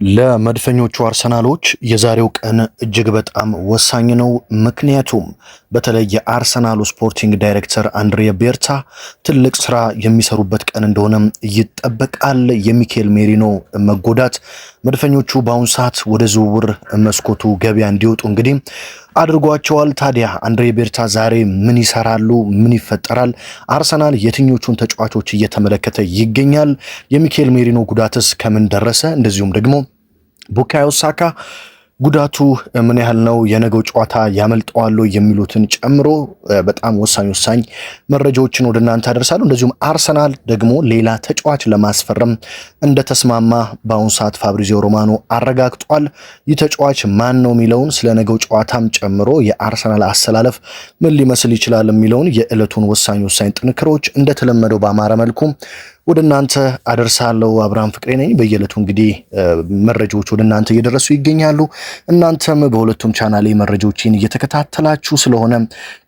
ለመድፈኞቹ አርሰናሎች የዛሬው ቀን እጅግ በጣም ወሳኝ ነው። ምክንያቱም በተለይ የአርሰናሉ ስፖርቲንግ ዳይሬክተር አንድሪያ ቤርታ ትልቅ ስራ የሚሰሩበት ቀን እንደሆነም ይጠበቃል። የሚኬል ሜሪኖ መጎዳት መድፈኞቹ በአሁኑ ሰዓት ወደ ዝውውር መስኮቱ ገበያ እንዲወጡ እንግዲህ አድርጓቸዋል። ታዲያ አንድሪያ ቤርታ ዛሬ ምን ይሰራሉ? ምን ይፈጠራል? አርሰናል የትኞቹን ተጫዋቾች እየተመለከተ ይገኛል? የሚኬል ሜሪኖ ጉዳትስ ከምን ደረሰ? እንደዚሁም ደግሞ ቡካዮ ሳካ ጉዳቱ ምን ያህል ነው? የነገው ጨዋታ ያመልጠዋል የሚሉትን ጨምሮ በጣም ወሳኝ መረጃዎችን ወደ እናንተ አደርሳለሁ። እንደዚሁም አርሰናል ደግሞ ሌላ ተጫዋች ለማስፈረም እንደተስማማ በአሁኑ ሰዓት ፋብሪዚዮ ሮማኖ አረጋግጧል። ይህ ተጫዋች ማን ነው የሚለውን ስለ ነገው ጨዋታም ጨምሮ የአርሰናል አሰላለፍ ምን ሊመስል ይችላል የሚለውን የዕለቱን ወሳኝ ጥንክሮች እንደተለመደው በአማረ መልኩ ወደ እናንተ አደርሳለሁ። አብርሃም ፍቅሬ ነኝ። በየዕለቱ እንግዲህ መረጃዎች ወደ እናንተ እየደረሱ ይገኛሉ። እናንተም በሁለቱም ቻናሌ መረጃዎችን እየተከታተላችሁ ስለሆነ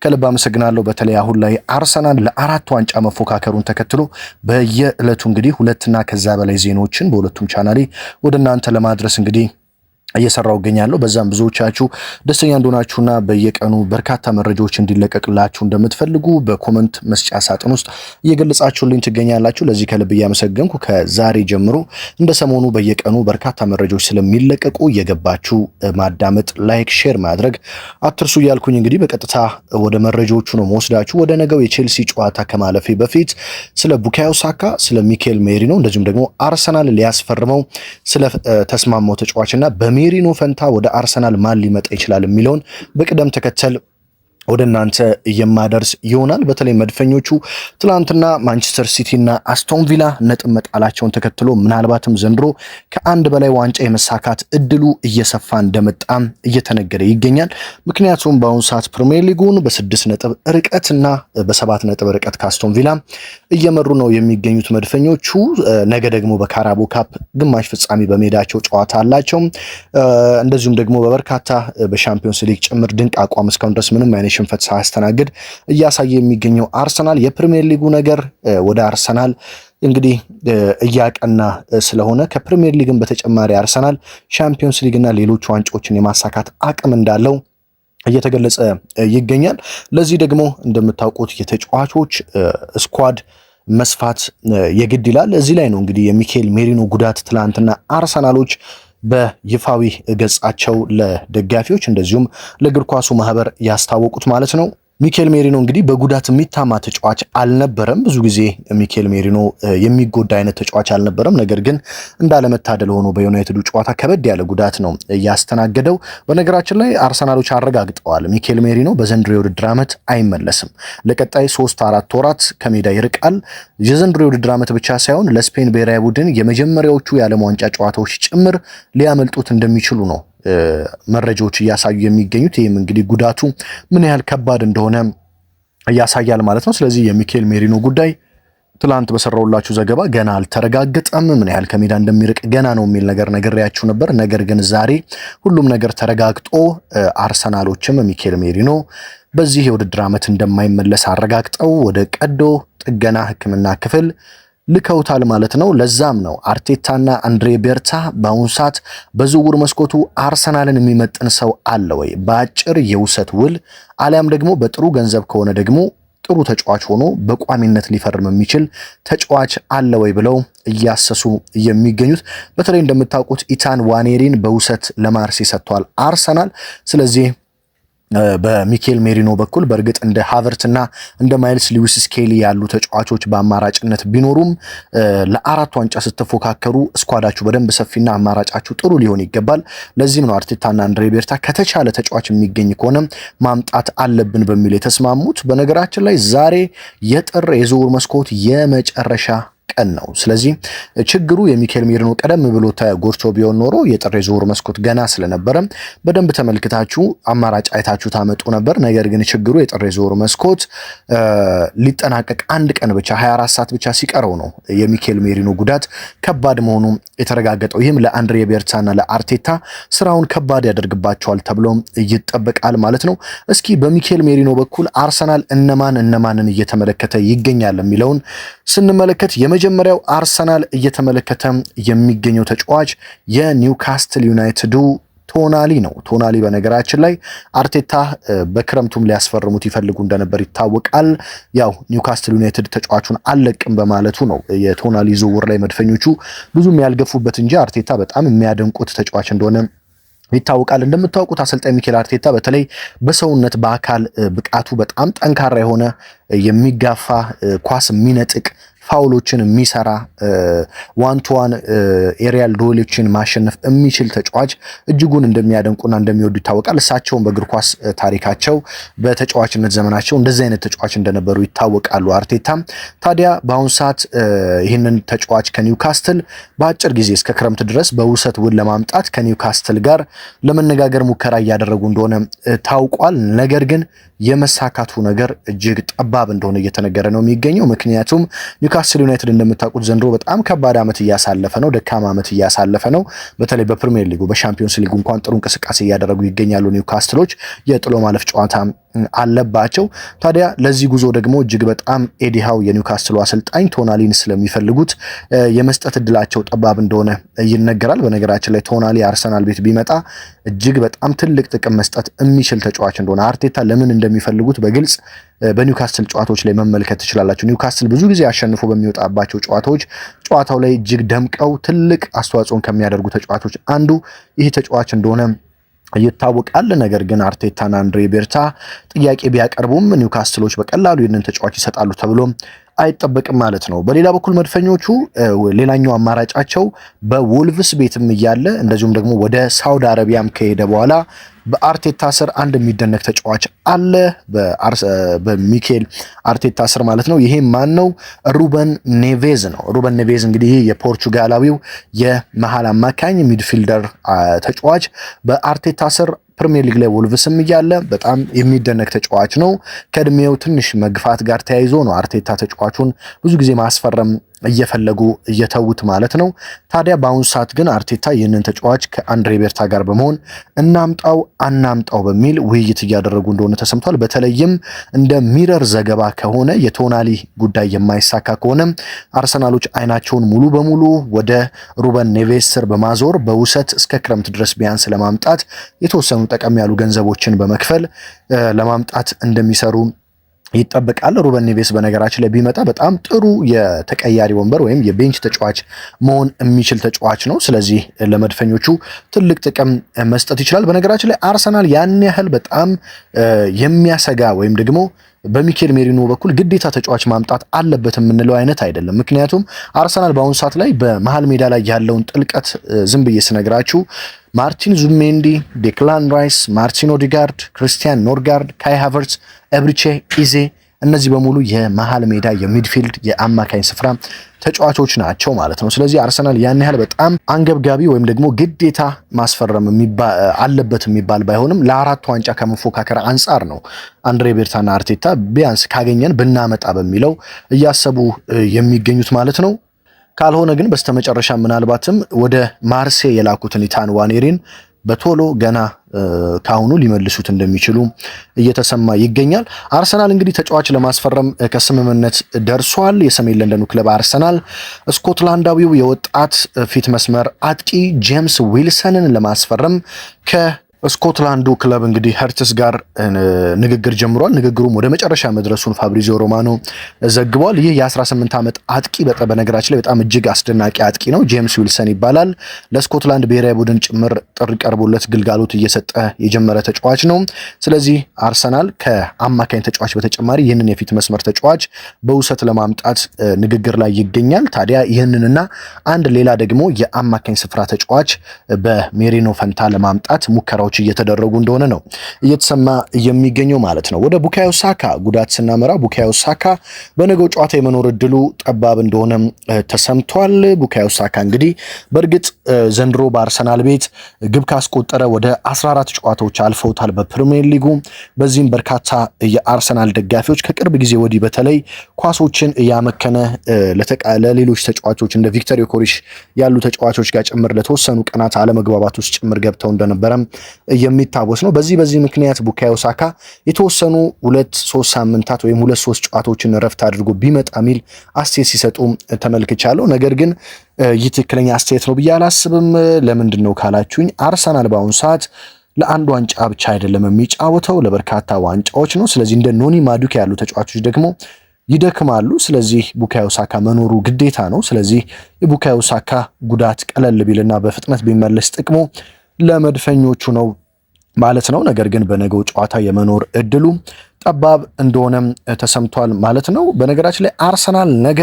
ከልብ አመሰግናለሁ። በተለይ አሁን ላይ አርሰናል ለአራት ዋንጫ መፎካከሩን ተከትሎ በየዕለቱ እንግዲህ ሁለትና ከዛ በላይ ዜናዎችን በሁለቱም ቻናሌ ወደ እናንተ ለማድረስ እንግዲህ እየሰራው እገኛለሁ። በዛም ብዙዎቻችሁ ደስተኛ እንደሆናችሁና በየቀኑ በርካታ መረጃዎች እንዲለቀቅላችሁ እንደምትፈልጉ በኮመንት መስጫ ሳጥን ውስጥ እየገለጻችሁልኝ ትገኛላችሁ። ለዚህ ከልብ እያመሰገንኩ ከዛሬ ጀምሮ እንደ ሰሞኑ በየቀኑ በርካታ መረጃዎች ስለሚለቀቁ እየገባችሁ ማዳመጥ፣ ላይክ፣ ሼር ማድረግ አትርሱ እያልኩኝ እንግዲህ በቀጥታ ወደ መረጃዎቹ ነው መወስዳችሁ። ወደ ነገው የቼልሲ ጨዋታ ከማለፌ በፊት ስለ ቡካዮ ሳካ፣ ስለ ሚኬል ሜሪኖ እንደዚሁም ደግሞ አርሰናል ሊያስፈርመው ስለ ተስማማው ተጫዋችና ሜሪኖ ፈንታ ወደ አርሰናል ማን ሊመጣ ይችላል የሚለውን በቅደም ተከተል ወደ እናንተ የማደርስ ይሆናል። በተለይ መድፈኞቹ ትላንትና ማንቸስተር ሲቲ እና አስቶን ቪላ ነጥብ መጣላቸውን ተከትሎ ምናልባትም ዘንድሮ ከአንድ በላይ ዋንጫ የመሳካት እድሉ እየሰፋ እንደመጣም እየተነገረ ይገኛል። ምክንያቱም በአሁኑ ሰዓት ፕሪሚየር ሊጉን በ6 ነጥብ ርቀትና በ7 ነጥብ ርቀት ከአስቶን ቪላ እየመሩ ነው የሚገኙት መድፈኞቹ። ነገ ደግሞ በካራቦ ካፕ ግማሽ ፍጻሜ በሜዳቸው ጨዋታ አላቸው። እንደዚሁም ደግሞ በበርካታ በሻምፒዮንስ ሊግ ጭምር ድንቅ አቋም እስካሁን ድረስ ምንም አይነት ሽንፈት ሳያስተናግድ እያሳየ የሚገኘው አርሰናል የፕሪሚየር ሊጉ ነገር ወደ አርሰናል እንግዲህ እያቀና ስለሆነ ከፕሪሚየር ሊግን በተጨማሪ አርሰናል ሻምፒዮንስ ሊግና ሌሎች ዋንጫዎችን የማሳካት አቅም እንዳለው እየተገለጸ ይገኛል። ለዚህ ደግሞ እንደምታውቁት የተጫዋቾች ስኳድ መስፋት የግድ ይላል። እዚህ ላይ ነው እንግዲህ የሚኬል ሜሪኖ ጉዳት ትላንትና አርሰናሎች በይፋዊ ገጻቸው ለደጋፊዎች እንደዚሁም ለእግር ኳሱ ማህበር ያስታወቁት ማለት ነው። ሚኬል ሜሪኖ እንግዲህ በጉዳት የሚታማ ተጫዋች አልነበረም። ብዙ ጊዜ ሚኬል ሜሪኖ የሚጎዳ አይነት ተጫዋች አልነበረም። ነገር ግን እንዳለመታደል ሆኖ በዩናይትዱ ጨዋታ ከበድ ያለ ጉዳት ነው ያስተናገደው። በነገራችን ላይ አርሰናሎች አረጋግጠዋል፣ ሚኬል ሜሪኖ በዘንድሮ የውድድር ዓመት አይመለስም። ለቀጣይ 3-4 ወራት ከሜዳ ይርቃል። የዘንድሮ የውድድር ዓመት ብቻ ሳይሆን ለስፔን ብሔራዊ ቡድን የመጀመሪያዎቹ የዓለም ዋንጫ ጨዋታዎች ጭምር ሊያመልጡት እንደሚችሉ ነው መረጃዎች እያሳዩ የሚገኙት። ይህም እንግዲህ ጉዳቱ ምን ያህል ከባድ እንደሆነ ያሳያል ማለት ነው። ስለዚህ የሚኬል ሜሪኖ ጉዳይ ትላንት በሰራውላችሁ ዘገባ ገና አልተረጋገጠም፣ ምን ያህል ከሜዳ እንደሚርቅ ገና ነው የሚል ነገር ነግሬያችሁ ነበር። ነገር ግን ዛሬ ሁሉም ነገር ተረጋግጦ አርሰናሎችም ሚኬል ሜሪኖ በዚህ የውድድር ዓመት እንደማይመለስ አረጋግጠው ወደ ቀዶ ጥገና ሕክምና ክፍል ልከውታል ማለት ነው። ለዛም ነው አርቴታና አንድሪያ ቤርታ በአሁኑ ሰዓት በዝውውር መስኮቱ አርሰናልን የሚመጥን ሰው አለ ወይ፣ በአጭር የውሰት ውል አሊያም ደግሞ በጥሩ ገንዘብ ከሆነ ደግሞ ጥሩ ተጫዋች ሆኖ በቋሚነት ሊፈርም የሚችል ተጫዋች አለ ወይ ብለው እያሰሱ የሚገኙት። በተለይ እንደምታውቁት ኢታን ዋኔሪን በውሰት ለማርሴ ሰጥቷል አርሰናል። ስለዚህ በሚኬል ሜሪኖ በኩል በእርግጥ እንደ ሃቨርትና እንደ ማይልስ ሉዊስ ስኬሊ ያሉ ተጫዋቾች በአማራጭነት ቢኖሩም ለአራት ዋንጫ ስትፎካከሩ ስኳዳችሁ በደንብ ሰፊና አማራጫችሁ ጥሩ ሊሆን ይገባል። ለዚህም ነው አርቴታና አንድሪያ ቤርታ ከተቻለ ተጫዋች የሚገኝ ከሆነ ማምጣት አለብን በሚል የተስማሙት። በነገራችን ላይ ዛሬ የጥር የዝውውር መስኮት የመጨረሻ ቀን ነው። ስለዚህ ችግሩ የሚኬል ሜሪኖ ቀደም ብሎ ተጎድቶ ቢሆን ኖሮ የጥር የዝውውር መስኮት ገና ስለነበረ በደንብ ተመልክታችሁ አማራጭ አይታችሁ ታመጡ ነበር። ነገር ግን ችግሩ የጥር የዝውውር መስኮት ሊጠናቀቅ አንድ ቀን ብቻ 24 ሰዓት ብቻ ሲቀረው ነው የሚኬል ሜሪኖ ጉዳት ከባድ መሆኑ የተረጋገጠው። ይህም ለአንድሪያ ቤርታና ለአርቴታ ስራውን ከባድ ያደርግባቸዋል ተብሎ ይጠበቃል ማለት ነው። እስኪ በሚኬል ሜሪኖ በኩል አርሰናል እነማንን እየተመለከተ ይገኛል የሚለውን ስንመለከት የመጀመሪያው አርሰናል እየተመለከተ የሚገኘው ተጫዋች የኒውካስትል ዩናይትዱ ቶናሊ ነው። ቶናሊ በነገራችን ላይ አርቴታ በክረምቱም ሊያስፈርሙት ይፈልጉ እንደነበር ይታወቃል። ያው ኒውካስትል ዩናይትድ ተጫዋቹን አለቅም በማለቱ ነው የቶናሊ ዝውውር ላይ መድፈኞቹ ብዙም ያልገፉበት እንጂ አርቴታ በጣም የሚያደንቁት ተጫዋች እንደሆነ ይታወቃል። እንደምታውቁት አሰልጣኝ ሚኬል አርቴታ በተለይ በሰውነት በአካል ብቃቱ በጣም ጠንካራ የሆነ የሚጋፋ ኳስ የሚነጥቅ ፋውሎችን የሚሰራ ዋን ቱ ዋን ኤሪያል ዱዌሎችን ማሸነፍ የሚችል ተጫዋች እጅጉን እንደሚያደንቁና እንደሚወዱ ይታወቃል። እሳቸውም በእግር ኳስ ታሪካቸው በተጫዋችነት ዘመናቸው እንደዚህ አይነት ተጫዋች እንደነበሩ ይታወቃሉ። አርቴታም ታዲያ በአሁኑ ሰዓት ይህንን ተጫዋች ከኒውካስትል በአጭር ጊዜ እስከ ክረምት ድረስ በውሰት ውል ለማምጣት ከኒውካስትል ጋር ለመነጋገር ሙከራ እያደረጉ እንደሆነ ታውቋል። ነገር ግን የመሳካቱ ነገር እጅግ ጠባብ እንደሆነ እየተነገረ ነው የሚገኘው። ምክንያቱም ኒውካስትል ዩናይትድ እንደምታውቁት ዘንድሮ በጣም ከባድ ዓመት እያሳለፈ ነው፣ ደካማ ዓመት እያሳለፈ ነው። በተለይ በፕሪሚየር ሊጉ በሻምፒዮንስ ሊጉ እንኳን ጥሩ እንቅስቃሴ እያደረጉ ይገኛሉ። ኒውካስትሎች የጥሎ ማለፍ ጨዋታ አለባቸው። ታዲያ ለዚህ ጉዞ ደግሞ እጅግ በጣም ኤዲ ሃው የኒውካስትሉ አሰልጣኝ ቶናሊን ስለሚፈልጉት የመስጠት እድላቸው ጠባብ እንደሆነ ይነገራል። በነገራችን ላይ ቶናሊ አርሰናል ቤት ቢመጣ እጅግ በጣም ትልቅ ጥቅም መስጠት የሚችል ተጫዋች እንደሆነ አርቴታ ለምን እንደሚፈልጉት በግልጽ በኒውካስትል ጨዋታዎች ላይ መመልከት ትችላላችሁ። ኒውካስትል ብዙ ጊዜ አሸንፎ በሚወጣባቸው ጨዋታው ላይ እጅግ ደምቀው ትልቅ አስተዋጽኦን ከሚያደርጉ ተጫዋቾች አንዱ ይህ ተጫዋች እንደሆነ ይታወቃል። ነገር ግን አርቴታና አንድሬ ቤርታ ጥያቄ ቢያቀርቡም ኒውካስትሎች በቀላሉ ይህንን ተጫዋች ይሰጣሉ ተብሎ አይጠበቅም ማለት ነው። በሌላ በኩል መድፈኞቹ ሌላኛው አማራጫቸው በወልቭስ ቤትም እያለ እንደዚሁም ደግሞ ወደ ሳውዲ አረቢያም ከሄደ በኋላ በአርቴታ ስር አንድ የሚደነቅ ተጫዋች አለ፣ በሚኬል አርቴታ ስር ማለት ነው። ይሄ ማን ነው? ሩበን ኔቬዝ ነው። ሩበን ኔቬዝ እንግዲህ የፖርቹጋላዊው የመሃል አማካኝ ሚድፊልደር ተጫዋች በአርቴታ ስር ፕሪሚየር ሊግ ላይ ወልቭስም እያለ በጣም የሚደነቅ ተጫዋች ነው። ከእድሜው ትንሽ መግፋት ጋር ተያይዞ ነው አርቴታ ተጫዋቹን ብዙ ጊዜ ማስፈረም እየፈለጉ እየተውት ማለት ነው። ታዲያ በአሁኑ ሰዓት ግን አርቴታ ይህንን ተጫዋች ከአንድሬ ቤርታ ጋር በመሆን እናምጣው አናምጣው በሚል ውይይት እያደረጉ እንደሆነ ተሰምቷል። በተለይም እንደ ሚረር ዘገባ ከሆነ የቶናሊ ጉዳይ የማይሳካ ከሆነ አርሰናሎች አይናቸውን ሙሉ በሙሉ ወደ ሩበን ኔቬስ ስር በማዞር በውሰት እስከ ክረምት ድረስ ቢያንስ ለማምጣት የተወሰኑ ጠቀም ያሉ ገንዘቦችን በመክፈል ለማምጣት እንደሚሰሩ ይጠበቃል። ሩበን ኔቬስ በነገራችን ላይ ቢመጣ በጣም ጥሩ የተቀያሪ ወንበር ወይም የቤንች ተጫዋች መሆን የሚችል ተጫዋች ነው። ስለዚህ ለመድፈኞቹ ትልቅ ጥቅም መስጠት ይችላል። በነገራችን ላይ አርሰናል ያን ያህል በጣም የሚያሰጋ ወይም ደግሞ በሚኬል ሜሪኖ በኩል ግዴታ ተጫዋች ማምጣት አለበት የምንለው አይነት አይደለም። ምክንያቱም አርሰናል በአሁኑ ሰዓት ላይ በመሃል ሜዳ ላይ ያለውን ጥልቀት ዝም ብዬ ስነግራችሁ ማርቲን ዙሜንዲ፣ ዴክላን ራይስ፣ ማርቲን ኦዲጋርድ፣ ክርስቲያን ኖርጋርድ፣ ካይ ሃቨርትስ፣ ኤብሪቼ ኢዜ እነዚህ በሙሉ የመሃል ሜዳ የሚድፊልድ የአማካኝ ስፍራ ተጫዋቾች ናቸው ማለት ነው። ስለዚህ አርሰናል ያን ያህል በጣም አንገብጋቢ ወይም ደግሞ ግዴታ ማስፈረም አለበት የሚባል ባይሆንም ለአራቱ ዋንጫ ከመፎካከር አንጻር ነው አንድሬ ቤርታና አርቴታ ቢያንስ ካገኘን ብናመጣ በሚለው እያሰቡ የሚገኙት ማለት ነው። ካልሆነ ግን በስተመጨረሻ ምናልባትም ወደ ማርሴይ የላኩትን ኢታን ዋኔሪን በቶሎ ገና ካሁኑ ሊመልሱት እንደሚችሉ እየተሰማ ይገኛል። አርሰናል እንግዲህ ተጫዋች ለማስፈረም ከስምምነት ደርሷል። የሰሜን ለንደኑ ክለብ አርሰናል ስኮትላንዳዊው የወጣት ፊት መስመር አጥቂ ጄምስ ዊልሰንን ለማስፈረም ስኮትላንዱ ክለብ እንግዲህ ሄርትስ ጋር ንግግር ጀምሯል። ንግግሩም ወደ መጨረሻ መድረሱን ፋብሪዚዮ ሮማኖ ዘግቧል። ይህ የ18 ዓመት አጥቂ በነገራችን ላይ በጣም እጅግ አስደናቂ አጥቂ ነው። ጄምስ ዊልሰን ይባላል። ለስኮትላንድ ብሔራዊ ቡድን ጭምር ጥሪ ቀርቦለት ግልጋሎት እየሰጠ የጀመረ ተጫዋች ነው። ስለዚህ አርሰናል ከአማካኝ ተጫዋች በተጨማሪ ይህንን የፊት መስመር ተጫዋች በውሰት ለማምጣት ንግግር ላይ ይገኛል። ታዲያ ይህንንና አንድ ሌላ ደግሞ የአማካኝ ስፍራ ተጫዋች በሜሪኖ ፈንታ ለማምጣት ሙከራዎች እየተደረጉ እንደሆነ ነው እየተሰማ የሚገኘው ማለት ነው። ወደ ቡካዮ ሳካ ጉዳት ስናመራ ቡካዮ ሳካ በነገው ጨዋታ የመኖር እድሉ ጠባብ እንደሆነ ተሰምቷል። ቡካዮ ሳካ እንግዲህ በእርግጥ ዘንድሮ በአርሰናል ቤት ግብ ካስቆጠረ ወደ 14 ጨዋታዎች አልፈውታል በፕሪሚየር ሊጉ። በዚህም በርካታ የአርሰናል ደጋፊዎች ከቅርብ ጊዜ ወዲህ በተለይ ኳሶችን እያመከነ ለሌሎች ተጫዋቾች እንደ ቪክተር ዮኬሬሽ ያሉ ተጫዋቾች ጋር ጭምር ለተወሰኑ ቀናት አለመግባባት ውስጥ ጭምር ገብተው እንደነበረ የሚታወስ ነው። በዚህ ምክንያት ቡካዮ ሳካ የተወሰኑ 2-3 ሳምንታት ወይም 2-3 ጨዋታዎችን ረፍት አድርጎ ቢመጣ ሚል አስተያየት ሲሰጡ ተመልክቻለሁ። ነገር ግን ይህ ትክክለኛ አስተያየት ነው ብዬ አላስብም። ለምንድን ነው ካላችሁኝ አርሰናል በአሁኑ ሰዓት ለአንድ ዋንጫ ብቻ አይደለም የሚጫወተው ለበርካታ ዋንጫዎች ነው። ስለዚህ እንደ ኖኒ ማዱኬ ያሉ ተጫዋቾች ደግሞ ይደክማሉ። ስለዚህ ቡካዮ ሳካ መኖሩ ግዴታ ነው። ስለዚህ የቡካዮ ሳካ ጉዳት ቀለል ቢልና በፍጥነት ቢመለስ ጥቅሙ ለመድፈኞቹ ነው ማለት ነው። ነገር ግን በነገው ጨዋታ የመኖር እድሉ ጠባብ እንደሆነም ተሰምቷል ማለት ነው። በነገራችን ላይ አርሰናል ነገ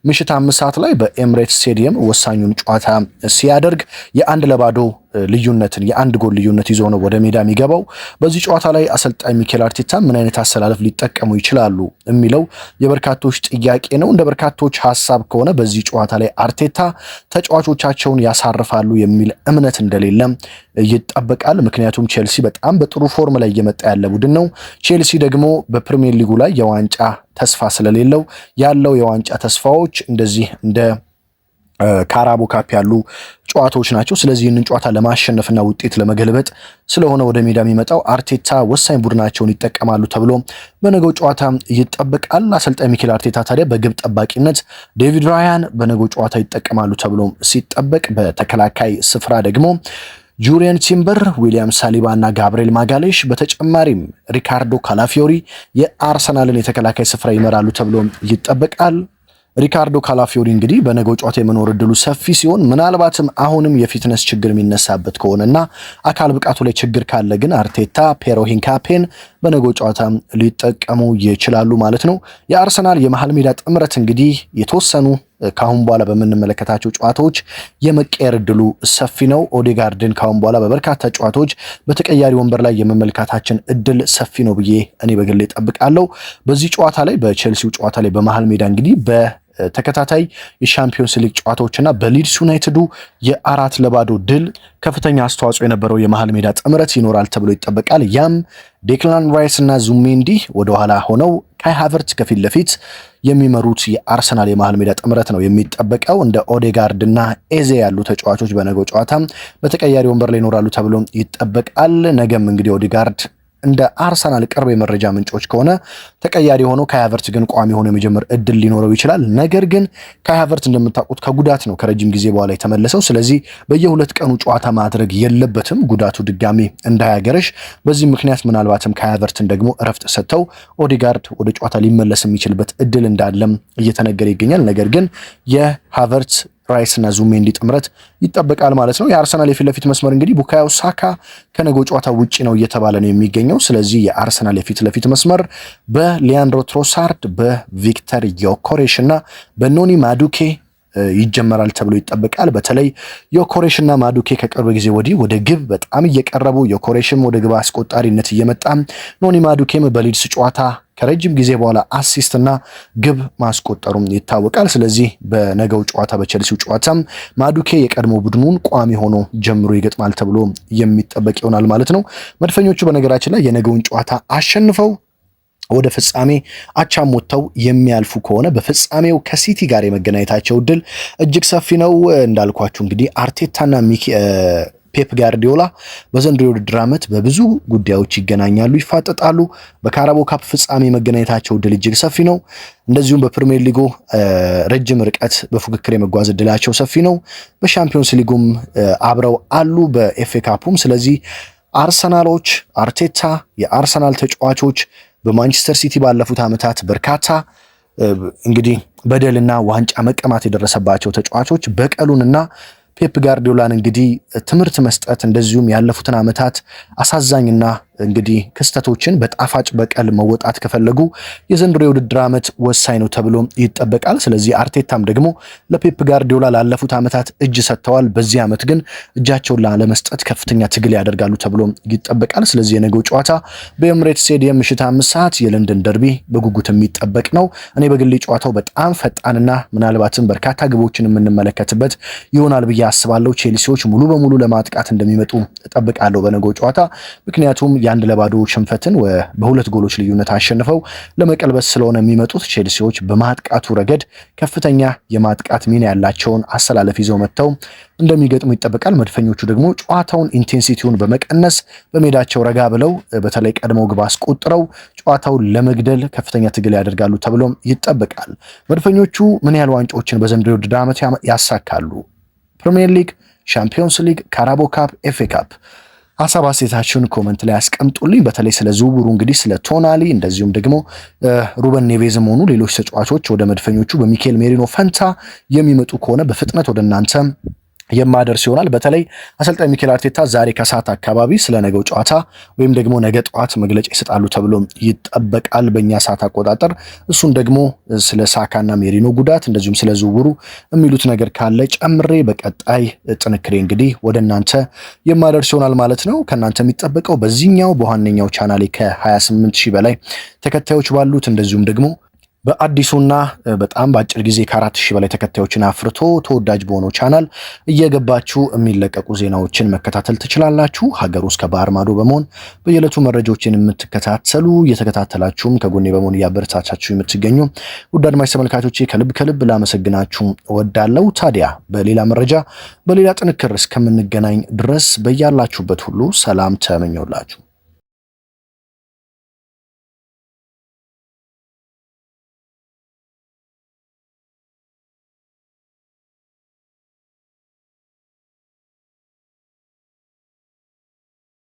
ምሽት 5 ሰዓት ላይ በኤምሬትስ ስቴዲየም ወሳኙን ጨዋታ ሲያደርግ የ1-0 ልዩነትን የ1 ጎል ልዩነት ይዞ ነው ወደ ሜዳ የሚገባው። በዚህ ጨዋታ ላይ አሰልጣኝ ሚኬል አርቴታ ምን አይነት አሰላለፍ ሊጠቀሙ ይችላሉ የሚለው የበርካቶች ጥያቄ ነው። እንደ በርካቶች ሐሳብ ከሆነ በዚህ ጨዋታ ላይ አርቴታ ተጫዋቾቻቸውን ያሳርፋሉ የሚል እምነት እንደሌለ ይጠበቃል። ምክንያቱም ቼልሲ በጣም በጥሩ ፎርም ላይ እየመጣ ያለ ቡድን ነው። ቼልሲ ደግሞ በፕሪሚየር ሊጉ ላይ የዋንጫ ተስፋ ስለሌለው ያለው የዋንጫ ተስፋዎች እንደዚህ እንደ ካራቦ ካፕ ያሉ ጨዋታዎች ናቸው። ስለዚህ ይህንን ጨዋታ ለማሸነፍና ውጤት ለመገልበጥ ስለሆነ ወደ ሜዳ የሚመጣው አርቴታ ወሳኝ ቡድናቸውን ይጠቀማሉ ተብሎ በነገው ጨዋታ ይጠበቃል። አሰልጣኝ ሚኬል አርቴታ ታዲያ በግብ ጠባቂነት ዴቪድ ራያን በነገው ጨዋታ ይጠቀማሉ ተብሎ ሲጠበቅ፣ በተከላካይ ስፍራ ደግሞ ጁሪየን ቲምበር፣ ዊሊያም ሳሊባ እና ጋብሪኤል ማጋሌሽ በተጨማሪም ሪካርዶ ካላፊዮሪ የአርሰናልን የተከላካይ ስፍራ ይመራሉ ተብሎ ይጠበቃል። ሪካርዶ ካላፊዮሪ እንግዲህ በነገው ጨዋታ የመኖር እድሉ ሰፊ ሲሆን ምናልባትም አሁንም የፊትነስ ችግር የሚነሳበት ከሆነና አካል ብቃቱ ላይ ችግር ካለ ግን አርቴታ ፔሮ ሂንካፔን በነገው ጨዋታ ሊጠቀሙ ይችላሉ ማለት ነው። የአርሰናል የመሃል ሜዳ ጥምረት እንግዲህ የተወሰኑ ካሁን በኋላ በምንመለከታቸው ጨዋታዎች የመቀየር እድሉ ሰፊ ነው። ኦዴጋርድን ካሁን በኋላ በበርካታ ጨዋታዎች በተቀያሪ ወንበር ላይ የመመልከታችን እድል ሰፊ ነው ብዬ እኔ በግሌ እጠብቃለሁ። በዚህ ጨዋታ ላይ በቼልሲው ጨዋታ ላይ በመሃል ሜዳ እንግዲህ ተከታታይ የሻምፒዮንስ ሊግ ጨዋታዎችና በሊድስ ዩናይትዱ የ4-0 ድል ከፍተኛ አስተዋጽኦ የነበረው የመሃል ሜዳ ጥምረት ይኖራል ተብሎ ይጠበቃል። ያም ዴክላን ራይስ እና ዙሜንዲ ወደኋላ ሆነው ካይ ሃቨርትዝ ከፊት ለፊት የሚመሩት የአርሰናል የመሃል ሜዳ ጥምረት ነው የሚጠበቀው። እንደ ኦዴጋርድ እና ኤዜ ያሉ ተጫዋቾች በነገው ጨዋታ በተቀያሪ ወንበር ላይ ይኖራሉ ተብሎ ይጠበቃል። ነገም እንግዲህ ኦዴጋርድ እንደ አርሰናል ቅርብ የመረጃ ምንጮች ከሆነ ተቀያሪ ሆኖ ካይ ሃቨርትዝ ግን ቋሚ ሆኖ የመጀመር እድል ሊኖረው ይችላል። ነገር ግን ካይ ሃቨርትዝ እንደምታውቁት ከጉዳት ነው ከረጅም ጊዜ በኋላ የተመለሰው። ስለዚህ በየ2 ቀኑ ጨዋታ ማድረግ የለበትም ጉዳቱ ድጋሚ እንዳያገረሽ። በዚህ ምክንያት ምናልባትም ካይ ሃቨርትዝን ደግሞ እረፍት ሰጥተው ኦዴጋርድ ወደ ጨዋታ ሊመለስ የሚችልበት እድል እንዳለም እየተነገረ ይገኛል። ነገር ግን የሃቨርትዝ ራይስ እና ዙሜንዲ ጥምረት ይጠበቃል ማለት ነው። የአርሰናል የፊት ለፊት መስመር እንግዲህ ቡካዮ ሳካ ከነገው ጨዋታ ውጪ ነው እየተባለ ነው የሚገኘው። ስለዚህ የአርሰናል የፊት ለፊት መስመር በሊያንድሮ ትሮሳርድ፣ በቪክተር ዮኮሬሽ እና በኖኒ ማዱኬ ይጀመራል ተብሎ ይጠበቃል። በተለይ ዮኮሬሽና ማዱኬ ከቅርብ ጊዜ ወዲህ ወደ ግብ በጣም እየቀረቡ ዮኮሬሽም ወደ ግብ አስቆጣሪነት እየመጣ ኖኒ ማዱኬም በሊድስ ጨዋታ ከረጅም ጊዜ በኋላ አሲስት እና ግብ ማስቆጠሩም ይታወቃል። ስለዚህ በነገው ጨዋታ በቼልሲው ጨዋታም ማዱኬ የቀድሞ ቡድኑን ቋሚ ሆኖ ጀምሮ ይገጥማል ተብሎ የሚጠበቅ ይሆናል ማለት ነው። መድፈኞቹ በነገራችን ላይ የነገውን ጨዋታ አሸንፈው ወደ ፍጻሜ አቻም ወጥተው የሚያልፉ ከሆነ በፍጻሜው ከሲቲ ጋር የመገናኘታቸው እድል እጅግ ሰፊ ነው። እንዳልኳችሁ እንግዲህ አርቴታና ፔፕ ጋርዲዮላ በዘንድሮ የውድድር ዓመት በብዙ ጉዳዮች ይገናኛሉ፣ ይፋጠጣሉ። በካራቦ ካፕ ፍጻሜ መገናኘታቸው እድል እጅግ ሰፊ ነው። እንደዚሁም በፕሪሚየር ሊጉ ረጅም ርቀት በፉክክር የመጓዝ እድላቸው ሰፊ ነው። በሻምፒዮንስ ሊጉም አብረው አሉ፣ በኤፍኤ ካፑም። ስለዚህ አርሰናሎች፣ አርቴታ፣ የአርሰናል ተጫዋቾች በማንቸስተር ሲቲ ባለፉት ዓመታት በርካታ እንግዲህ በደልና ዋንጫ መቀማት የደረሰባቸው ተጫዋቾች በቀሉንና ፔፕ ጋርዲዮላን እንግዲህ ትምህርት መስጠት እንደዚሁም ያለፉትን ዓመታት አሳዛኝና እንግዲህ ክስተቶችን በጣፋጭ በቀል መወጣት ከፈለጉ የዘንድሮ የውድድር ዓመት ወሳኝ ነው ተብሎ ይጠበቃል። ስለዚህ አርቴታም ደግሞ ለፔፕ ጋርዲዮላ ላለፉት ዓመታት እጅ ሰጥተዋል። በዚህ ዓመት ግን እጃቸውን ላለመስጠት ከፍተኛ ትግል ያደርጋሉ ተብሎ ይጠበቃል። ስለዚህ የነገው ጨዋታ በኤምሬትስ ስቴዲየም ምሽት 5 ሰዓት የለንደን ደርቢ በጉጉት የሚጠበቅ ነው። እኔ በግሌ ጨዋታው በጣም ፈጣንና ምናልባትም በርካታ ግቦችን የምንመለከትበት ይሆናል ብዬ አስባለሁ። ቼልሲዎች ሙሉ በሙሉ ለማጥቃት እንደሚመጡ እጠብቃለሁ በነገው ጨዋታ። ምክንያቱም የ1-2 ሽንፈትን በ2 ጎሎች ልዩነት አሸንፈው ለመቀልበስ ስለሆነ የሚመጡት ቼልሲዎች በማጥቃቱ ረገድ ከፍተኛ የማጥቃት ሚና ያላቸውን አሰላለፍ ይዘው መጥተው እንደሚገጥሙ ይጠበቃል። መድፈኞቹ ደግሞ ጨዋታውን ኢንቴንሲቲውን በመቀነስ በሜዳቸው ረጋ ብለው በተለይ ቀድመው ግብ አስቆጥረው ጨዋታውን ለመግደል ከፍተኛ ትግል ያደርጋሉ ተብሎ ይጠበቃል። መድፈኞቹ ምን ያህል ዋንጫዎችን በዘንድሮው የውድድር ዓመት ያሳካሉ? ፕሪሚየር ሊግ፣ ሻምፒዮንስ ሊግ፣ ካራቦ ካፕ፣ ኤፍኤ ካፕ? ሀሳብ አስተያየታችሁን ኮመንት ላይ አስቀምጡልኝ። በተለይ ስለ ዝውውሩ እንግዲህ ስለ ቶናሊ እንደዚሁም ደግሞ ሩበን ኔቬዝም ሆኑ ሌሎች ተጫዋቾች ወደ መድፈኞቹ በሚኬል ሜሪኖ ፈንታ የሚመጡ ከሆነ በፍጥነት ወደ እናንተ የማደርስ ይሆናል። በተለይ አሰልጣኝ ሚኬል አርቴታ ዛሬ ከሰዓት አካባቢ ስለ ነገው ጨዋታ ወይም ደግሞ ነገ ጠዋት መግለጫ ይሰጣሉ ተብሎ ይጠበቃል በእኛ ሰዓት አቆጣጠር። እሱን ደግሞ ስለ ሳካና ሜሪኖ ጉዳት እንደዚሁም ስለ ዝውውሩ የሚሉት ነገር ካለ ጨምሬ በቀጣይ ጥንክሬ እንግዲህ ወደ እናንተ የማደርስ ይሆናል ማለት ነው። ከእናንተ የሚጠበቀው በዚህኛው በዋነኛው ቻናሌ ከ28,000 በላይ ተከታዮች ባሉት እንደዚሁም ደግሞ በአዲሱና በጣም በአጭር ጊዜ ከ4,000 በላይ ተከታዮችን አፍርቶ ተወዳጅ በሆነው ቻናል እየገባችሁ የሚለቀቁ ዜናዎችን መከታተል ትችላላችሁ። ሀገር ውስጥ ከባህር ማዶ በመሆን በየዕለቱ መረጃዎችን የምትከታተሉ እየተከታተላችሁም ከጎኔ በመሆን እያበረታታችሁ የምትገኙ ውድ አድማጭ ተመልካቾቼ ከልብ ላመሰግናችሁ እወዳለሁ። ታዲያ በሌላ መረጃ በሌላ ጥንክር እስከምንገናኝ ድረስ በያላችሁበት ሁሉ ሰላም ተመኘውላችሁ።